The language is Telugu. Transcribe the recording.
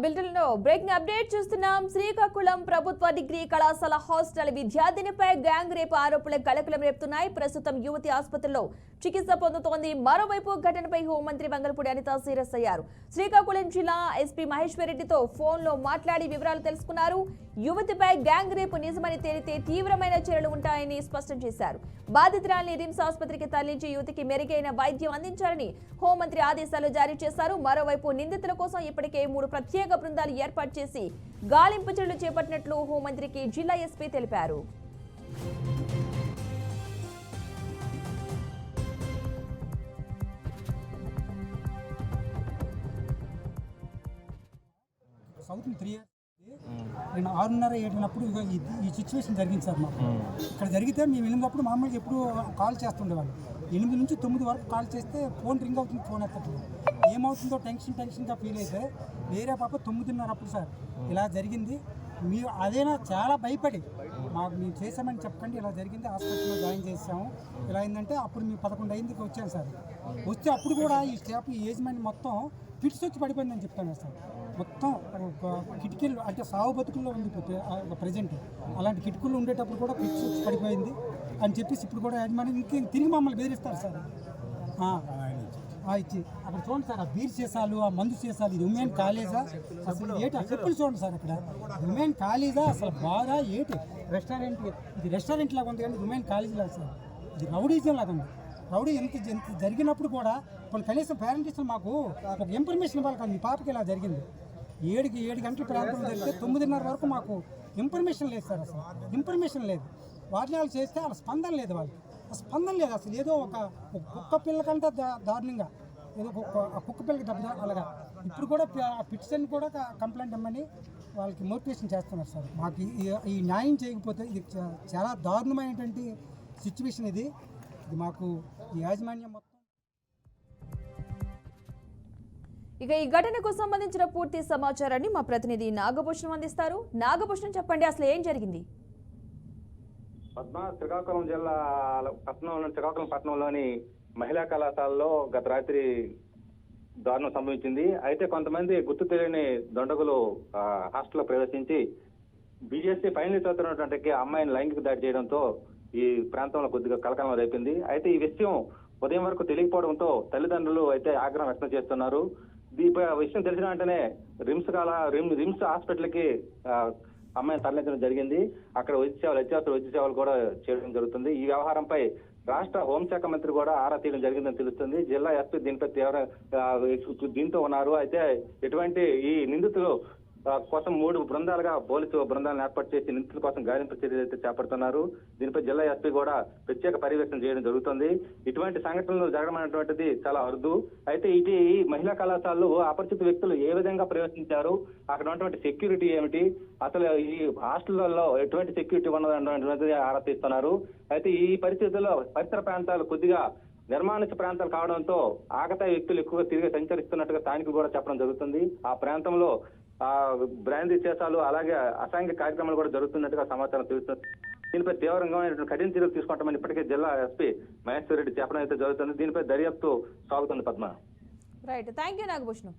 బిల్టన్లో బ్రేకింగ్ అప్డేట్ చూస్తున్నాం. శ్రీకాకుళం ప్రభుత్వ డిగ్రీ కళాశాల హాస్టల్ విద్యార్థినిపై గ్యాంగ్ రేప్ ఆరోపణలు కలకలం రేపుతున్నాయి. ప్రస్తుతం యువతి ఆసుపత్రిలో చికిత్స పొందుతోంది. మరోవైపు ఘటనపై హోంమంత్రి వంగలపూడి అనిత సీరియస్ అయ్యారు. శ్రీకాకుళం జిల్లా ఎస్పీ మహేశ్వర్ రెడ్డితో ఫోన్లో మాట్లాడి వివరాలు తెలుసుకున్నారు. యువతిపై గ్యాంగ్ రేపు నిజమని తేలితే తీవ్రమైన చర్యలు ఉంటాయని స్పష్టం చేశారు. బాధితురాలిని రిమ్స్ ఆసుపత్రికి తరలించి యువతికి మెరుగైన వైద్యం అందించాలని హోంమంత్రి ఆదేశాలు జారీ చేశారు. మరోవైపు నిందితుల కోసం ఇప్పటికే 3 ప్రత్యేక బృందాలు ఏర్పాటు చేసి గాలింపు చర్యలు చేపట్టినట్లు హోంమంత్రికి జిల్లా ఎస్పీ తెలిపారు. సౌత్ 3 ఇయర్స్ నేను 6:30 7 ఈ సిచ్యువేషన్ జరిగింది సార్. మాకు ఇక్కడ జరిగితే మేము వెళ్ళినప్పుడు మామూలుగా ఎప్పుడు కాల్ చేస్తుండేవాళ్ళు. 8 నుంచి 9 వరకు కాల్ చేస్తే ఫోన్ రింగ్ అవుతుంది, ఫోన్ ఎత్తట్లేదు. ఏమవుతుందో టెన్షన్గా ఫీల్ అయితే వేరే పాప 9:30 అప్పుడు సార్ ఇలా జరిగింది. మీరు అదేనా చాలా భయపడి మాకు మేము చేసామని చెప్పండి, ఇలా జరిగింది, హాస్పిటల్లో జాయిన్ చేసాము, ఇలా అయిందంటే అప్పుడు మేము 11 అయిందికి వచ్చాను సార్. వస్తే అప్పుడు కూడా ఈ స్టాఫ్ ఏజ్మెంట్ మొత్తం ఫిట్స్ వచ్చి పడిపోయిందని చెప్తాను సార్. మొత్తం కిటికీలు అంటే సాగు బతుకుల్లో ఉంది ప్రజెంట్. అలాంటి కిటికీలు ఉండేటప్పుడు కూడా ఫిట్స్ వచ్చి పడిపోయింది అని చెప్పేసి ఇప్పుడు కూడా యాజమాన్యం తిరిగి మమ్మల్ని బెదిరిస్తారు సార్. ఇచ్చి అక్కడ చూడండి సార్, ఆ బీర్ సీసాలు, ఆ మందు సీసాలు, ఇది ఉమెన్ కాలేజా అసలు ఏటి చెప్పులు చూడండి సార్. అక్కడ ఉమెన్ కాలేజా అసలు బాగా ఏటి రెస్టారెంట్, ఇది రెస్టారెంట్ లాగా ఉంది కానీ ఉమెన్ కాలేజీ లాగా సార్, ఇది రౌడీజం లాగా ఉంది. రౌడీ ఎంత జరిగినప్పుడు కూడా కొన్ని కనీసం పేరెంట్స్ మాకు ఒక ఇన్ఫర్మేషన్ ఇవ్వాలి కదా, మీ పాపకి ఇలా జరిగింది. 7 గంటల ప్రాంతం జరిగితే 9:30 వరకు మాకు ఇన్ఫర్మేషన్ లేదు సార్. అసలు ఇన్ఫర్మేషన్ లేదు. వాటిని వాళ్ళు చేస్తే వాళ్ళ స్పందన లేదు, వాళ్ళకి స్పందన లేదు అసలు. ఏదో ఒక కుక్క పిల్ల కంటే దారుణంగా ఏదో కుక్క పిల్లకి దెబ్బ అలాగా. ఇప్పుడు కూడా పిటిషన్ కూడా కంప్లైంట్ ఇవ్వమని వాళ్ళకి మోటివేషన్ చేస్తున్నారు సార్. మాకు ఈ న్యాయం చేయకపోతే ఇది చాలా దారుణమైనటువంటి సిచ్యువేషన్. ఇది మాకు ఈ యాజమాన్యం మొత్తం. ఇక ఈ ఘటనకు సంబంధించిన పూర్తి సమాచారాన్ని మా ప్రతినిధి నాగభూషణం అందిస్తారు. నాగభూషణం, చెప్పండి, అసలు ఏం జరిగింది? శ్రీకాకుళం జిల్లా శ్రీకాకుళం పట్టణంలోని మహిళా కళాశాలలో గత రాత్రి దారుణం సంభవించింది. అయితే కొంతమంది గుర్తు తెలియని దొండగులు హాస్టల్లో ప్రవేశించి బీఎస్సీ ఫైనల్ చదువుతున్నటువంటి అమ్మాయిని లైంగిక దాడి చేయడంతో ఈ ప్రాంతంలో కొద్దిగా కలకలం రేపింది. అయితే ఈ విషయం ఉదయం వరకు తెలియకపోవడంతో తల్లిదండ్రులు అయితే ఆగ్రహం వ్యక్తం చేస్తున్నారు. ఈ విషయం తెలిసిన వెంటనే రిమ్స్ హాస్పిటల్కి అమ్మాయిని తరలించడం జరిగింది. అక్కడ అత్యవసర వైద్య సేవలు కూడా చేయడం జరుగుతుంది. ఈ వ్యవహారంపై రాష్ట్ర హోంశాఖ మంత్రి కూడా ఆరా తీయడం జరిగిందని తెలుస్తుంది. జిల్లా ఎస్పీ దీనిపై దీంతో ఉన్నారు. అయితే ఎటువంటి ఈ నిందితులు కోసం 3 బృందాలుగా పోలీసు బృందాలను ఏర్పాటు చేసి నిందితుల కోసం గాలింపు చర్యలు అయితే చేపడుతున్నారు. దీనిపై జిల్లా ఎస్పీ కూడా ప్రత్యేక పర్యవేక్షణ చేయడం జరుగుతుంది. ఇటువంటి సంఘటనలు జరగడం అనేటువంటిది చాలా అరుదు. అయితే ఈ మహిళా కళాశాలలో అపరిచిత వ్యక్తులు ఏ విధంగా ప్రవేశించారు, అక్కడ ఉన్నటువంటి సెక్యూరిటీ ఏమిటి, అసలు ఈ హాస్టళ్లలో ఎటువంటి సెక్యూరిటీ ఉన్నదనేది ఆరా తీస్తున్నారు. అయితే ఈ పరిస్థితుల్లో పరిసర ప్రాంతాలు కొద్దిగా నిర్మానుష ప్రాంతాలు కావడంతో ఆకతాయి వ్యక్తులు ఎక్కువగా తిరిగి సంచరిస్తున్నట్టుగా స్థానికులు కూడా చెప్పడం జరుగుతుంది. ఆ ప్రాంతంలో బ్రాందీ చేసాలు అలాగే అసాంఘిక కార్యక్రమాలు కూడా జరుగుతున్నట్టుగా సమాచారం తెలుస్తుంది. దీనిపై తీవ్రంగా కఠిన చర్యలు తీసుకుంటామని ఇప్పటికే జిల్లా ఎస్పీ మహేశ్వర్ రెడ్డి చెప్పడం అయితే జరుగుతుంది. దీనిపై దర్యాప్తు సాగుతుంది. Padma. Right, thank you Nagabhushanam.